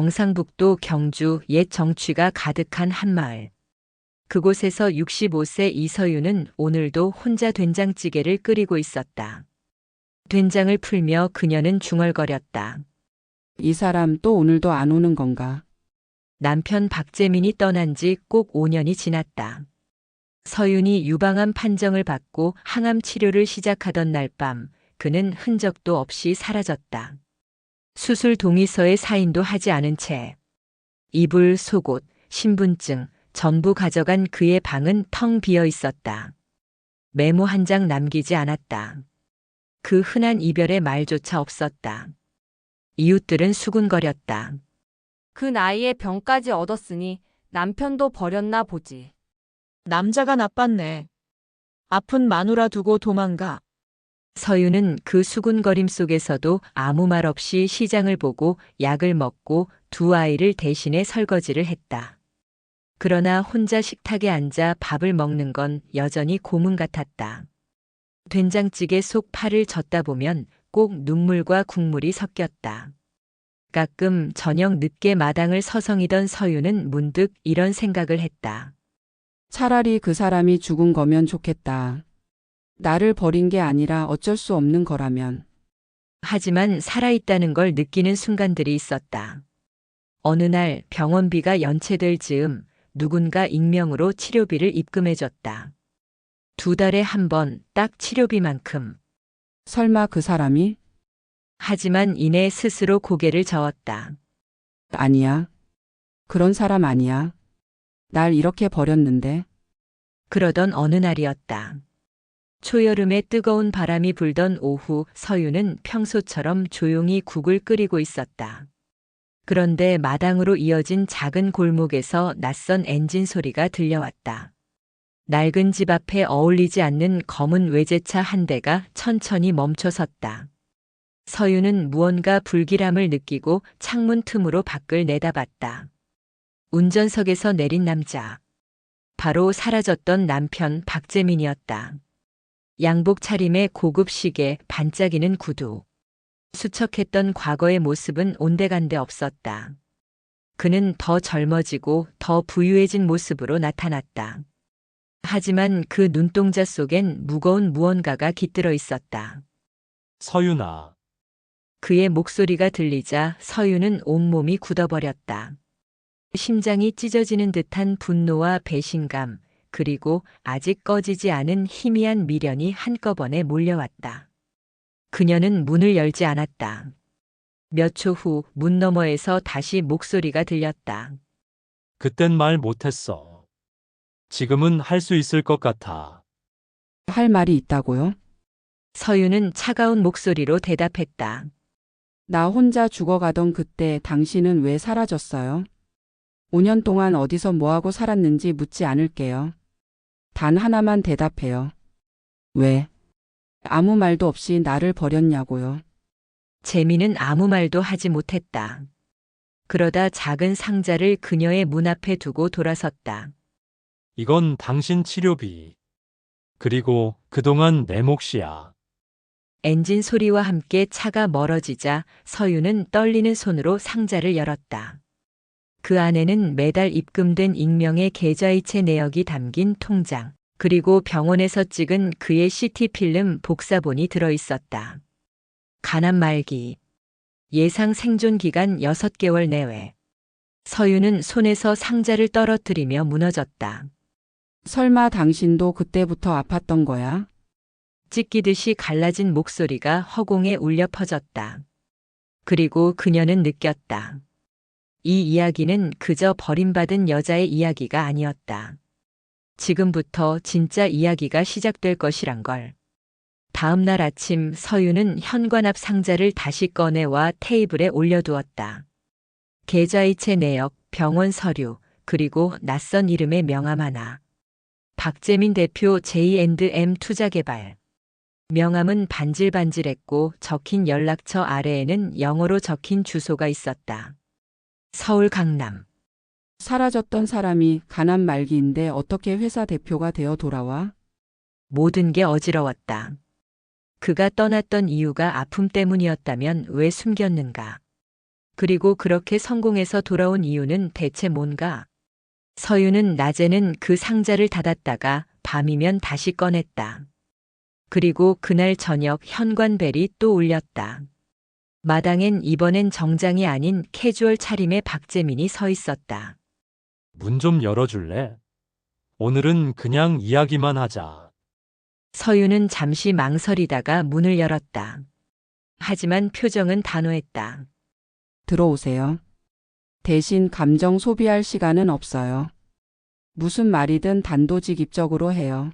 경상북도 경주 옛 정취가 가득한 한마을. 그곳에서 65세 이서윤은 오늘도 혼자 된장찌개를 끓이고 있었다. 된장을 풀며 그녀는 중얼거렸다. 이 사람 또 오늘도 안 오는 건가? 남편 박재민이 떠난 지 꼭 5년이 지났다. 서윤이 유방암 판정을 받고 항암 치료를 시작하던 날 밤, 그는 흔적도 없이 사라졌다. 수술 동의서에 사인도 하지 않은 채 이불, 속옷, 신분증 전부 가져간 그의 방은 텅 비어 있었다. 메모 한 장 남기지 않았다. 그 흔한 이별의 말조차 없었다. 이웃들은 수군거렸다. 그 나이에 병까지 얻었으니 남편도 버렸나 보지. 남자가 나빴네. 아픈 마누라 두고 도망가. 서윤은 그 수군거림 속에서도 아무 말 없이 시장을 보고 약을 먹고 두 아이를 대신해 설거지를 했다. 그러나 혼자 식탁에 앉아 밥을 먹는 건 여전히 고문 같았다. 된장찌개 속 파를 젓다 보면 꼭 눈물과 국물이 섞였다. 가끔 저녁 늦게 마당을 서성이던 서윤은 문득 이런 생각을 했다. 차라리 그 사람이 죽은 거면 좋겠다. 나를 버린 게 아니라 어쩔 수 없는 거라면. 하지만 살아있다는 걸 느끼는 순간들이 있었다. 어느 날 병원비가 연체될 즈음 누군가 익명으로 치료비를 입금해줬다. 2달에 한 번 딱 치료비만큼. 설마 그 사람이? 하지만 이내 스스로 고개를 저었다. 아니야. 그런 사람 아니야. 날 이렇게 버렸는데. 그러던 어느 날이었다. 초여름에 뜨거운 바람이 불던 오후 서윤은 평소처럼 조용히 국을 끓이고 있었다. 그런데 마당으로 이어진 작은 골목에서 낯선 엔진 소리가 들려왔다. 낡은 집 앞에 어울리지 않는 검은 외제차 한 대가 천천히 멈춰 섰다. 서윤은 무언가 불길함을 느끼고 창문 틈으로 밖을 내다봤다. 운전석에서 내린 남자. 바로 사라졌던 남편 박재민이었다. 양복 차림에 고급 시계, 반짝이는 구두. 수척했던 과거의 모습은 온데간데 없었다. 그는 더 젊어지고 더 부유해진 모습으로 나타났다. 하지만 그 눈동자 속엔 무거운 무언가가 깃들어 있었다. 서윤아, 그의 목소리가 들리자 서윤은 온몸이 굳어버렸다. 심장이 찢어지는 듯한 분노와 배신감, 그리고 아직 꺼지지 않은 희미한 미련이 한꺼번에 몰려왔다. 그녀는 문을 열지 않았다. 몇 초 후 문 너머에서 다시 목소리가 들렸다. 그땐 말 못했어. 지금은 할 수 있을 것 같아. 할 말이 있다고요? 서윤은 차가운 목소리로 대답했다. 나 혼자 죽어가던 그때 당신은 왜 사라졌어요? 5년 동안 어디서 뭐하고 살았는지 묻지 않을게요. 단 하나만 대답해요. 왜? 아무 말도 없이 나를 버렸냐고요. 재미는 아무 말도 하지 못했다. 그러다 작은 상자를 그녀의 문 앞에 두고 돌아섰다. 이건 당신 치료비. 그리고 그동안 내 몫이야. 엔진 소리와 함께 차가 멀어지자 서윤은 떨리는 손으로 상자를 열었다. 그 안에는 매달 입금된 익명의 계좌이체 내역이 담긴 통장, 그리고 병원에서 찍은 그의 CT 필름 복사본이 들어있었다. 간암 말기. 예상 생존 기간 6개월 내외. 서윤은 손에서 상자를 떨어뜨리며 무너졌다. 설마 당신도 그때부터 아팠던 거야? 찢기듯이 갈라진 목소리가 허공에 울려 퍼졌다. 그리고 그녀는 느꼈다. 이 이야기는 그저 버림받은 여자의 이야기가 아니었다. 지금부터 진짜 이야기가 시작될 것이란 걸. 다음 날 아침 서윤은 현관 앞 상자를 다시 꺼내와 테이블에 올려두었다. 계좌이체 내역, 병원 서류, 그리고 낯선 이름의 명함 하나. 박재민 대표 J&M 투자개발. 명함은 반질반질했고 적힌 연락처 아래에는 영어로 적힌 주소가 있었다. 서울 강남. 사라졌던 사람이 간암 말기인데 어떻게 회사 대표가 되어 돌아와? 모든 게 어지러웠다. 그가 떠났던 이유가 아픔 때문이었다면 왜 숨겼는가? 그리고 그렇게 성공해서 돌아온 이유는 대체 뭔가? 서유는 낮에는 그 상자를 닫았다가 밤이면 다시 꺼냈다. 그리고 그날 저녁 현관벨이 또 울렸다. 마당엔 이번엔 정장이 아닌 캐주얼 차림의 박재민이 서 있었다. 문 좀 열어줄래? 오늘은 그냥 이야기만 하자. 서유는 잠시 망설이다가 문을 열었다. 하지만 표정은 단호했다. 들어오세요. 대신 감정 소비할 시간은 없어요. 무슨 말이든 단도직입적으로 해요.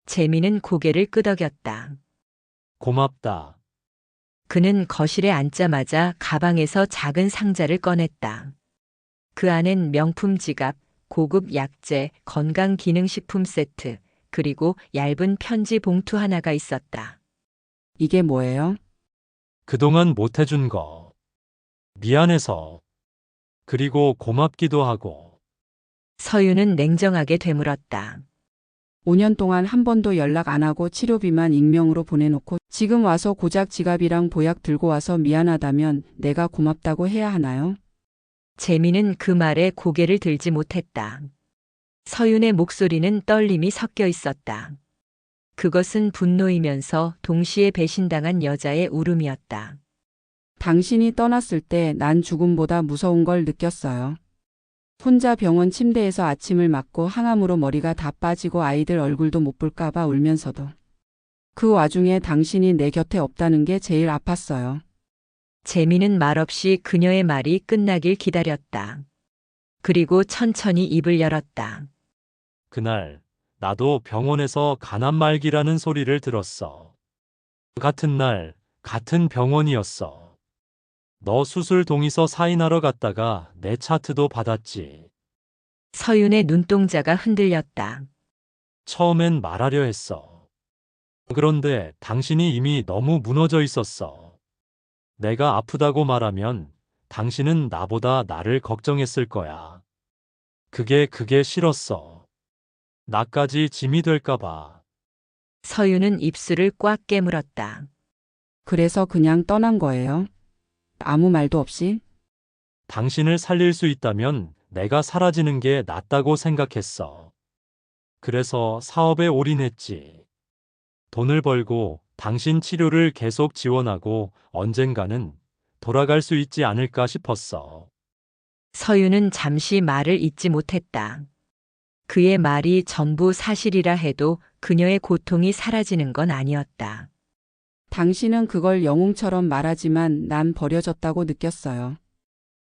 재미는 고개를 끄덕였다. 고맙다. 그는 거실에 앉자마자 가방에서 작은 상자를 꺼냈다. 그 안엔 명품 지갑, 고급 약재, 건강기능식품 세트, 그리고 얇은 편지 봉투 하나가 있었다. 이게 뭐예요? 그동안 못 해준 거. 미안해서. 그리고 고맙기도 하고. 서유는 냉정하게 되물었다. 5년 동안 한 번도 연락 안 하고 치료비만 익명으로 보내놓고 지금 와서 고작 지갑이랑 보약 들고 와서 미안하다면 내가 고맙다고 해야 하나요? 재미는 그 말에 고개를 들지 못했다. 서윤의 목소리는 떨림이 섞여 있었다. 그것은 분노이면서 동시에 배신당한 여자의 울음이었다. 당신이 떠났을 때 난 죽음보다 무서운 걸 느꼈어요. 혼자 병원 침대에서 아침을 맞고 항암으로 머리가 다 빠지고 아이들 얼굴도 못 볼까봐 울면서도. 그 와중에 당신이 내 곁에 없다는 게 제일 아팠어요. 재미는 말없이 그녀의 말이 끝나길 기다렸다. 그리고 천천히 입을 열었다. 그날 나도 병원에서 가난말기라는 소리를 들었어. 같은 날 같은 병원이었어. 너 수술 동의서 사인하러 갔다가 내 차트도 받았지. 서윤의 눈동자가 흔들렸다. 처음엔 말하려 했어. 그런데 당신이 이미 너무 무너져 있었어. 내가 아프다고 말하면 당신은 나보다 나를 걱정했을 거야. 그게 싫었어. 나까지 짐이 될까봐. 서윤은 입술을 꽉 깨물었다. 그래서 그냥 떠난 거예요. 아무 말도 없이. 당신을 살릴 수 있다면 내가 사라지는 게 낫다고 생각했어. 그래서 사업에 올인했지. 돈을 벌고 당신 치료를 계속 지원하고 언젠가는 돌아갈 수 있지 않을까 싶었어. 서윤은 잠시 말을 잇지 못했다. 그의 말이 전부 사실이라 해도 그녀의 고통이 사라지는 건 아니었다. 당신은 그걸 영웅처럼 말하지만 난 버려졌다고 느꼈어요.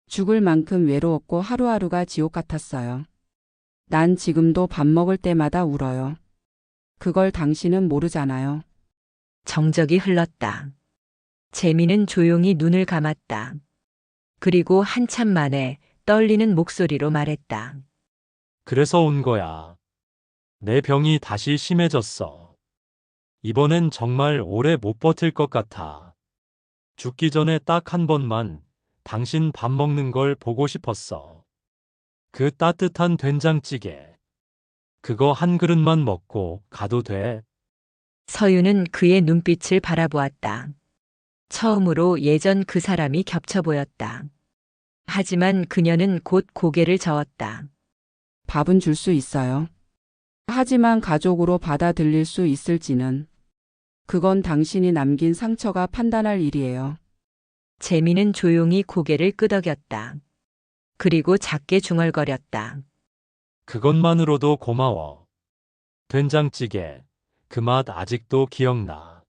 죽을 만큼 외로웠고 하루하루가 지옥 같았어요. 난 지금도 밥 먹을 때마다 울어요. 그걸 당신은 모르잖아요. 정적이 흘렀다. 재미는 조용히 눈을 감았다. 그리고 한참 만에 떨리는 목소리로 말했다. 그래서 온 거야. 내 병이 다시 심해졌어. 이번엔 정말 오래 못 버틸 것 같아. 죽기 전에 딱 한 번만 당신 밥 먹는 걸 보고 싶었어. 그 따뜻한 된장찌개. 그거 한 그릇만 먹고 가도 돼? 서윤은 그의 눈빛을 바라보았다. 처음으로 예전 그 사람이 겹쳐 보였다. 하지만 그녀는 곧 고개를 저었다. 밥은 줄 수 있어요. 하지만 가족으로 받아들일 수 있을지는. 그건 당신이 남긴 상처가 판단할 일이에요. 재미는 조용히 고개를 끄덕였다. 그리고 작게 중얼거렸다. 그것만으로도 고마워. 된장찌개. 그 맛 아직도 기억나.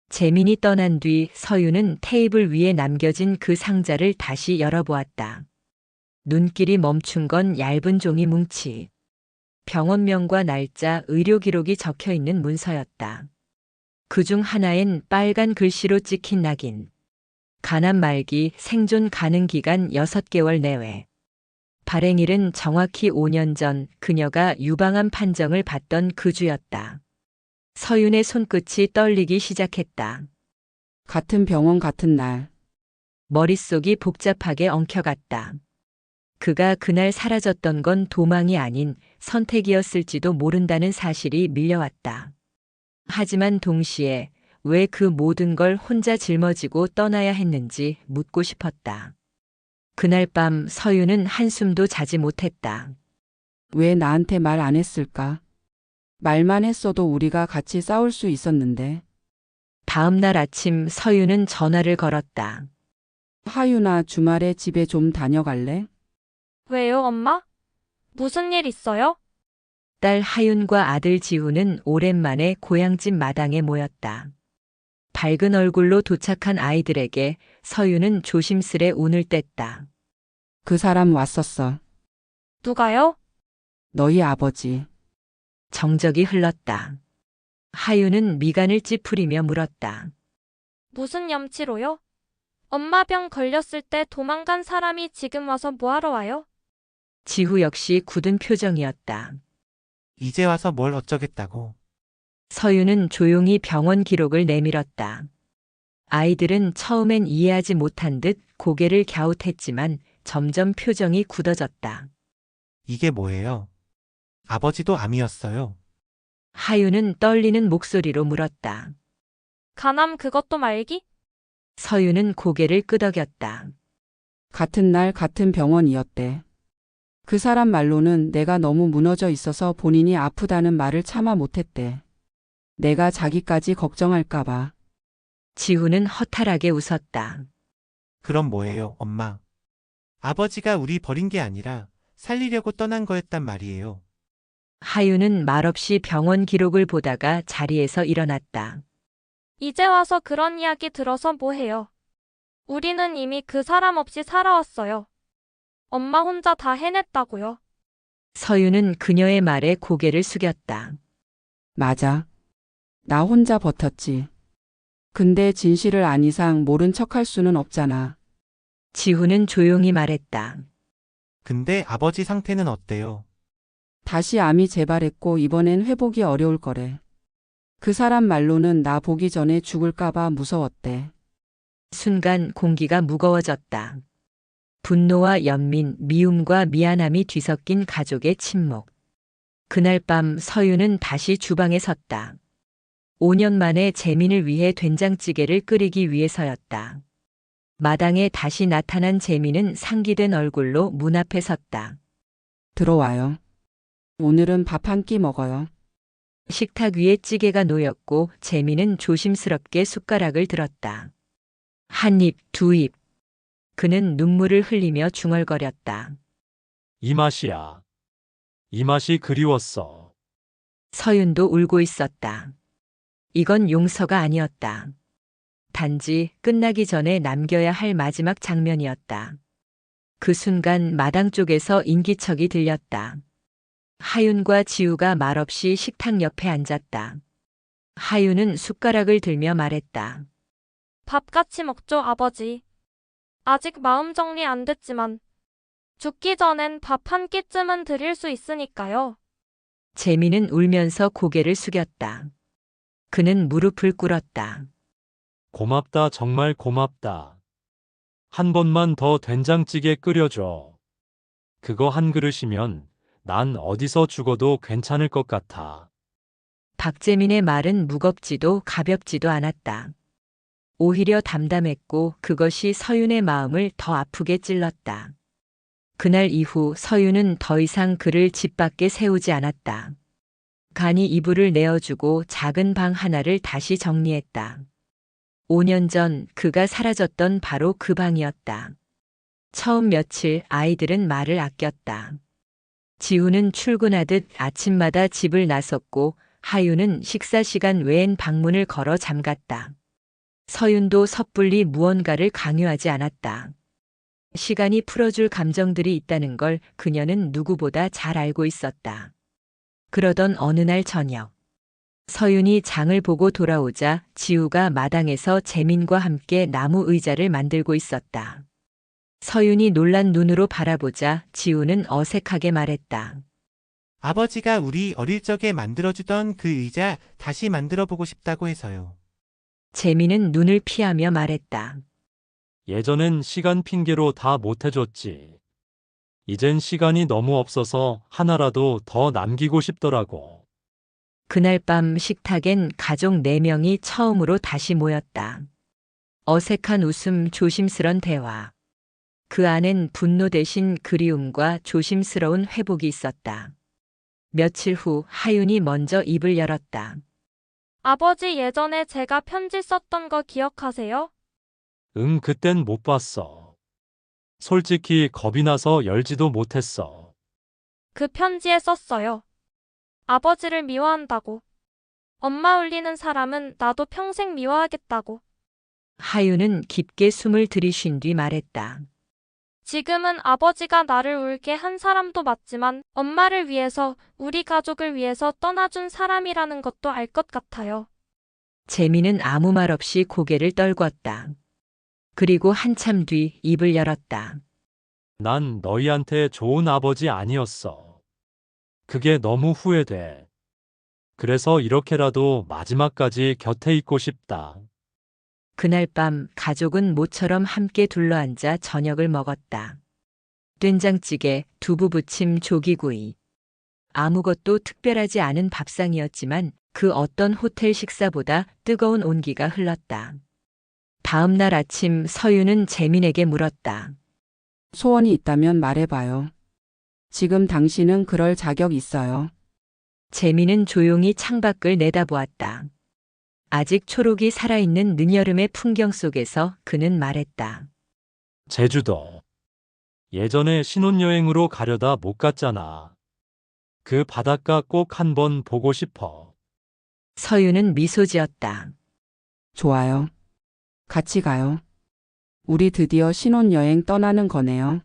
재민이 떠난 뒤 서유는 테이블 위에 남겨진 그 상자를 다시 열어보았다. 눈길이 멈춘 건 얇은 종이 뭉치. 병원명과 날짜, 의료 기록이 적혀 있는 문서였다. 그중 하나엔 빨간 글씨로 찍힌 낙인. 가난 말기 생존 가능 기간 6개월 내외. 발행일은 정확히 5년 전 그녀가 유방암 판정을 받던 그 주였다. 서윤의 손끝이 떨리기 시작했다. 같은 병원 같은 날. 머릿속이 복잡하게 엉켜갔다. 그가 그날 사라졌던 건 도망이 아닌 선택이었을지도 모른다는 사실이 밀려왔다. 하지만 동시에 왜 그 모든 걸 혼자 짊어지고 떠나야 했는지 묻고 싶었다. 그날 밤 서유는 한숨도 자지 못했다. 왜 나한테 말 안 했을까? 말만 했어도 우리가 같이 싸울 수 있었는데. 다음 날 아침 서유는 전화를 걸었다. 하윤아, 주말에 집에 좀 다녀갈래? 왜요, 엄마? 무슨 일 있어요? 딸 하윤과 아들 지우는 오랜만에 고향집 마당에 모였다. 밝은 얼굴로 도착한 아이들에게 서유는 조심스레 운을 뗐다. 그 사람 왔었어. 누가요? 너희 아버지. 정적이 흘렀다. 하윤은 미간을 찌푸리며 물었다. 무슨 염치로요? 엄마 병 걸렸을 때 도망간 사람이 지금 와서 뭐하러 와요? 지후 역시 굳은 표정이었다. 이제 와서 뭘 어쩌겠다고. 서유는 조용히 병원 기록을 내밀었다. 아이들은 처음엔 이해하지 못한 듯 고개를 갸웃했지만 점점 표정이 굳어졌다. 이게 뭐예요? 아버지도 암이었어요. 하윤은 떨리는 목소리로 물었다. 간암 그것도 말기? 서유는 고개를 끄덕였다. 같은 날 같은 병원이었대. 그 사람 말로는 내가 너무 무너져 있어서 본인이 아프다는 말을 참아 못했대. 내가 자기까지 걱정할까봐. 지후는 허탈하게 웃었다. 그럼 뭐예요, 엄마? 아버지가 우리 버린 게 아니라 살리려고 떠난 거였단 말이에요. 하윤은 말없이 병원 기록을 보다가 자리에서 일어났다. 이제 와서 그런 이야기 들어서 뭐해요? 우리는 이미 그 사람 없이 살아왔어요. 엄마 혼자 다 해냈다고요. 서유는 그녀의 말에 고개를 숙였다. 맞아. 나 혼자 버텼지. 근데 진실을 안 이상 모른 척할 수는 없잖아. 지후는 조용히 말했다. 근데 아버지 상태는 어때요? 다시 암이 재발했고 이번엔 회복이 어려울 거래. 그 사람 말로는 나 보기 전에 죽을까봐 무서웠대. 순간 공기가 무거워졌다. 분노와 연민, 미움과 미안함이 뒤섞인 가족의 침묵. 그날 밤 서유는 다시 주방에 섰다. 5년 만에 재민을 위해 된장찌개를 끓이기 위해서였다. 마당에 다시 나타난 재민은 상기된 얼굴로 문 앞에 섰다. 들어와요. 오늘은 밥 한 끼 먹어요. 식탁 위에 찌개가 놓였고 재민은 조심스럽게 숟가락을 들었다. 한 입, 두 입. 그는 눈물을 흘리며 중얼거렸다. 이 맛이야. 이 맛이 그리웠어. 서윤도 울고 있었다. 이건 용서가 아니었다. 단지 끝나기 전에 남겨야 할 마지막 장면이었다. 그 순간 마당 쪽에서 인기척이 들렸다. 하윤과 지우가 말없이 식탁 옆에 앉았다. 하윤은 숟가락을 들며 말했다. 밥 같이 먹죠, 아버지. 아직 마음 정리 안 됐지만 죽기 전엔 밥 한 끼쯤은 드릴 수 있으니까요. 재민은 울면서 고개를 숙였다. 그는 무릎을 꿇었다. 고맙다, 정말 고맙다. 한 번만 더 된장찌개 끓여줘. 그거 한 그릇이면 난 어디서 죽어도 괜찮을 것 같아. 박재민의 말은 무겁지도 가볍지도 않았다. 오히려 담담했고 그것이 서윤의 마음을 더 아프게 찔렀다. 그날 이후 서윤은 더 이상 그를 집 밖에 세우지 않았다. 간이 이불을 내어주고 작은 방 하나를 다시 정리했다. 5년 전 그가 사라졌던 바로 그 방이었다. 처음 며칠 아이들은 말을 아꼈다. 지우는 출근하듯 아침마다 집을 나섰고 하윤은 식사 시간 외엔 방문을 걸어 잠갔다. 서윤도 섣불리 무언가를 강요하지 않았다. 시간이 풀어줄 감정들이 있다는 걸 그녀는 누구보다 잘 알고 있었다. 그러던 어느 날 저녁, 서윤이 장을 보고 돌아오자 지우가 마당에서 재민과 함께 나무 의자를 만들고 있었다. 서윤이 놀란 눈으로 바라보자 지우는 어색하게 말했다. 아버지가 우리 어릴 적에 만들어주던 그 의자 다시 만들어보고 싶다고 해서요. 재민은 눈을 피하며 말했다. 예전엔 시간 핑계로 다 못해줬지. 이젠 시간이 너무 없어서 하나라도 더 남기고 싶더라고. 그날 밤 식탁엔 가족 4명이 처음으로 다시 모였다. 어색한 웃음, 조심스런 대화. 그 안엔 분노 대신 그리움과 조심스러운 회복이 있었다. 며칠 후 하윤이 먼저 입을 열었다. 아버지 예전에 제가 편지 썼던 거 기억하세요? 응, 그땐 못 봤어. 솔직히 겁이 나서 열지도 못했어. 그 편지에 썼어요. 아버지를 미워한다고. 엄마 울리는 사람은 나도 평생 미워하겠다고. 하윤은 깊게 숨을 들이쉰 뒤 말했다. 지금은 아버지가 나를 울게 한 사람도 맞지만 엄마를 위해서, 우리 가족을 위해서 떠나준 사람이라는 것도 알 것 같아요. 재민은 아무 말 없이 고개를 떨궜다. 그리고 한참 뒤 입을 열었다. 난 너희한테 좋은 아버지 아니었어. 그게 너무 후회돼. 그래서 이렇게라도 마지막까지 곁에 있고 싶다. 그날 밤 가족은 모처럼 함께 둘러앉아 저녁을 먹었다. 된장찌개, 두부부침, 조기구이. 아무것도 특별하지 않은 밥상이었지만 그 어떤 호텔 식사보다 뜨거운 온기가 흘렀다. 다음 날 아침 서유는 재민에게 물었다. 소원이 있다면 말해봐요. 지금 당신은 그럴 자격 있어요. 재민은 조용히 창밖을 내다보았다. 아직 초록이 살아있는 늦여름의 풍경 속에서 그는 말했다. 제주도. 예전에 신혼여행으로 가려다 못 갔잖아. 그 바닷가 꼭 한번 보고 싶어. 서유는 미소 지었다. 좋아요. 같이 가요. 우리 드디어 신혼여행 떠나는 거네요.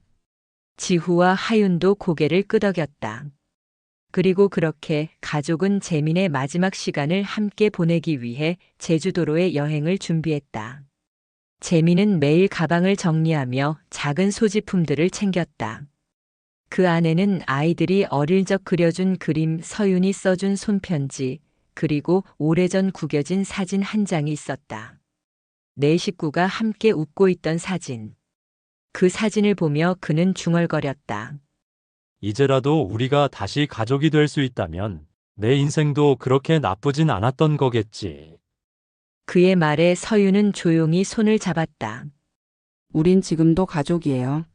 지후와 하윤도 고개를 끄덕였다. 그리고 그렇게 가족은 재민의 마지막 시간을 함께 보내기 위해 제주도로의 여행을 준비했다. 재민은 매일 가방을 정리하며 작은 소지품들을 챙겼다. 그 안에는 아이들이 어릴 적 그려준 그림, 서윤이 써준 손편지, 그리고 오래전 구겨진 사진 한 장이 있었다. 네 식구가 함께 웃고 있던 사진. 그 사진을 보며 그는 중얼거렸다. 이제라도 우리가 다시 가족이 될 수 있다면 내 인생도 그렇게 나쁘진 않았던 거겠지. 그의 말에 서유는 조용히 손을 잡았다. 우린 지금도 가족이에요.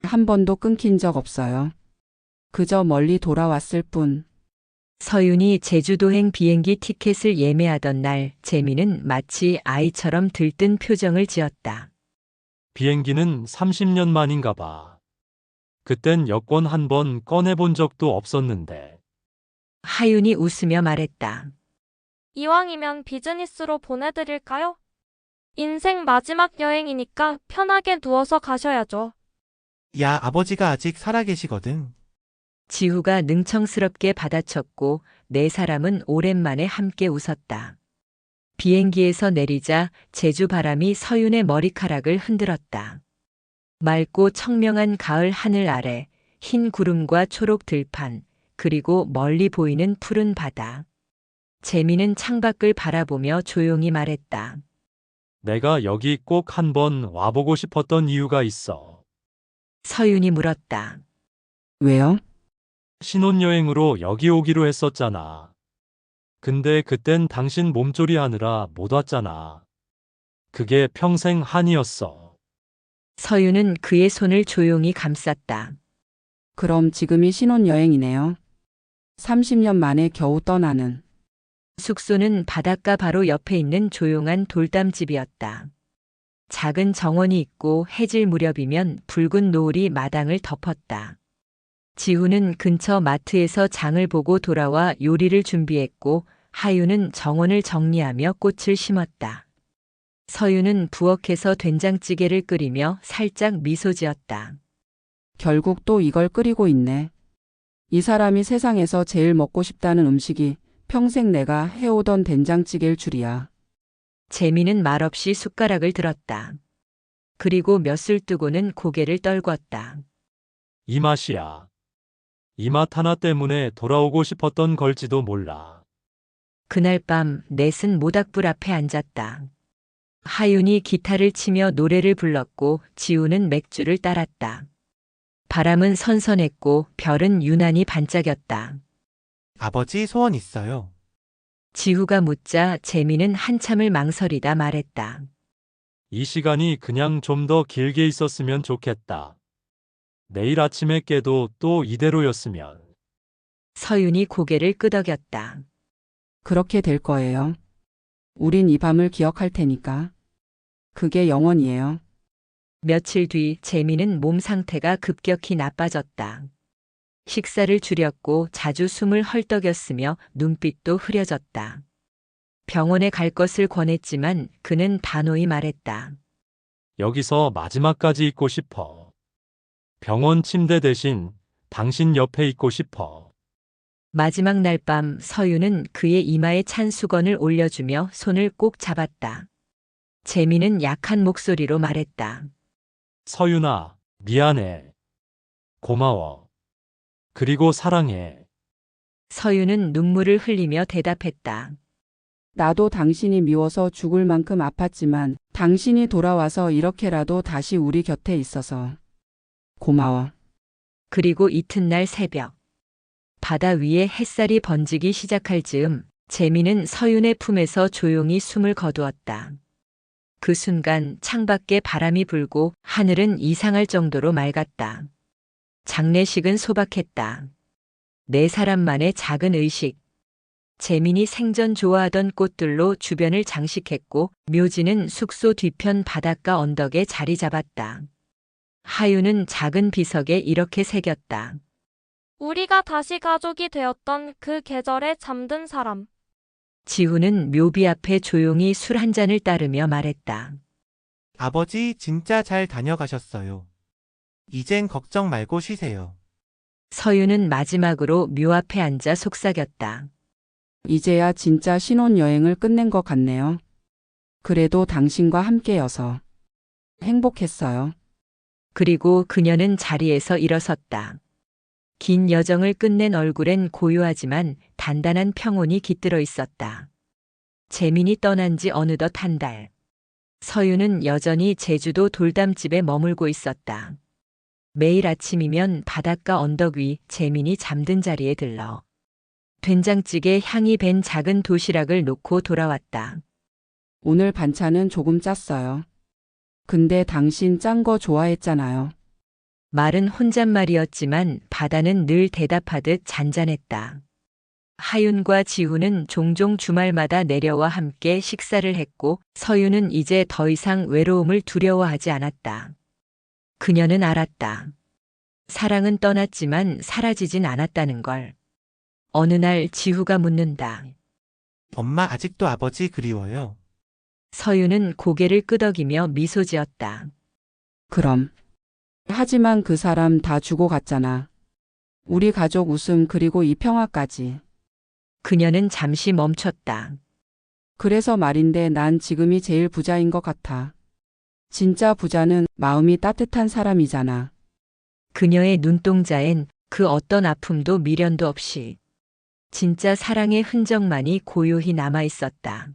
한 번도 끊긴 적 없어요. 그저 멀리 돌아왔을 뿐. 서윤이 제주도행 비행기 티켓을 예매하던 날 재민은 마치 아이처럼 들뜬 표정을 지었다. 비행기는 30년 만인가 봐. 그땐 여권 한 번 꺼내본 적도 없었는데. 하윤이 웃으며 말했다. 이왕이면 비즈니스로 보내드릴까요? 인생 마지막 여행이니까 편하게 누워서 가셔야죠. 야, 아버지가 아직 살아계시거든. 지후가 능청스럽게 받아쳤고 네 사람은 오랜만에 함께 웃었다. 비행기에서 내리자 제주 바람이 서윤의 머리카락을 흔들었다. 맑고 청명한 가을 하늘 아래 흰 구름과 초록 들판, 그리고 멀리 보이는 푸른 바다. 재민은 창밖을 바라보며 조용히 말했다. 내가 여기 꼭 한번 와보고 싶었던 이유가 있어. 서윤이 물었다. 왜요? 신혼여행으로 여기 오기로 했었잖아. 근데 그땐 당신 몸조리 하느라 못 왔잖아. 그게 평생 한이었어. 서윤은 그의 손을 조용히 감쌌다. 그럼 지금이 신혼여행이네요. 30년 만에 겨우 떠나는. 숙소는 바닷가 바로 옆에 있는 조용한 돌담집이었다. 작은 정원이 있고 해질 무렵이면 붉은 노을이 마당을 덮었다. 지후는 근처 마트에서 장을 보고 돌아와 요리를 준비했고 하윤은 정원을 정리하며 꽃을 심었다. 서윤은 부엌에서 된장찌개를 끓이며 살짝 미소 지었다. 결국 또 이걸 끓이고 있네. 이 사람이 세상에서 제일 먹고 싶다는 음식이 평생 내가 해오던 된장찌개일 줄이야. 재민은 말없이 숟가락을 들었다. 그리고 몇술 뜨고는 고개를 떨궜다. 이 맛이야. 이 맛 하나 때문에 돌아오고 싶었던 걸지도 몰라. 그날 밤 넷은 모닥불 앞에 앉았다. 하윤이 기타를 치며 노래를 불렀고 지우는 맥주를 따랐다. 바람은 선선했고 별은 유난히 반짝였다. 아버지 소원 있어요. 지후가 묻자 재민은 한참을 망설이다 말했다. 이 시간이 그냥 좀 더 길게 있었으면 좋겠다. 내일 아침에 깨도 또 이대로였으면. 서윤이 고개를 끄덕였다. 그렇게 될 거예요. 우린 이 밤을 기억할 테니까. 그게 영원이에요. 며칠 뒤 재미는 몸 상태가 급격히 나빠졌다. 식사를 줄였고 자주 숨을 헐떡였으며 눈빛도 흐려졌다. 병원에 갈 것을 권했지만 그는 단호히 말했다. 여기서 마지막까지 있고 싶어. 병원 침대 대신 당신 옆에 있고 싶어. 마지막 날 밤 서유는 그의 이마에 찬 수건을 올려주며 손을 꼭 잡았다. 재미는 약한 목소리로 말했다. 서윤아, 미안해. 고마워. 그리고 사랑해. 서유는 눈물을 흘리며 대답했다. 나도 당신이 미워서 죽을 만큼 아팠지만 당신이 돌아와서 이렇게라도 다시 우리 곁에 있어서 고마워. 그리고 이튿날 새벽. 바다 위에 햇살이 번지기 시작할 즈음 재미는 서윤의 품에서 조용히 숨을 거두었다. 그 순간 창밖에 바람이 불고 하늘은 이상할 정도로 맑았다. 장례식은 소박했다. 4사람만의 작은 의식. 재민이 생전 좋아하던 꽃들로 주변을 장식했고 묘지는 숙소 뒤편 바닷가 언덕에 자리 잡았다. 하유는 작은 비석에 이렇게 새겼다. 우리가 다시 가족이 되었던 그 계절에 잠든 사람. 지훈은 묘비 앞에 조용히 술 한 잔을 따르며 말했다. 아버지 진짜 잘 다녀가셨어요. 이젠 걱정 말고 쉬세요. 서유는 마지막으로 묘 앞에 앉아 속삭였다. 이제야 진짜 신혼여행을 끝낸 것 같네요. 그래도 당신과 함께여서 행복했어요. 그리고 그녀는 자리에서 일어섰다. 긴 여정을 끝낸 얼굴엔 고요하지만 단단한 평온이 깃들어 있었다. 재민이 떠난 지 어느덧 한 달. 서유는 여전히 제주도 돌담집에 머물고 있었다. 매일 아침이면 바닷가 언덕 위 재민이 잠든 자리에 들러 된장찌개 향이 밴 작은 도시락을 놓고 돌아왔다. 오늘 반찬은 조금 짰어요. 근데 당신 짠 거 좋아했잖아요. 말은 혼잣말이었지만 바다는 늘 대답하듯 잔잔했다. 하윤과 지훈은 종종 주말마다 내려와 함께 식사를 했고 서유는 이제 더 이상 외로움을 두려워하지 않았다. 그녀는 알았다. 사랑은 떠났지만 사라지진 않았다는 걸. 어느 날 지후가 묻는다. 엄마 아직도 아버지 그리워요. 서유는 고개를 끄덕이며 미소 지었다. 그럼. 하지만 그 사람 다 주고 갔잖아. 우리 가족 웃음 그리고 이 평화까지. 그녀는 잠시 멈췄다. 그래서 말인데 난 지금이 제일 부자인 것 같아. 진짜 부자는 마음이 따뜻한 사람이잖아. 그녀의 눈동자엔 그 어떤 아픔도 미련도 없이 진짜 사랑의 흔적만이 고요히 남아 있었다.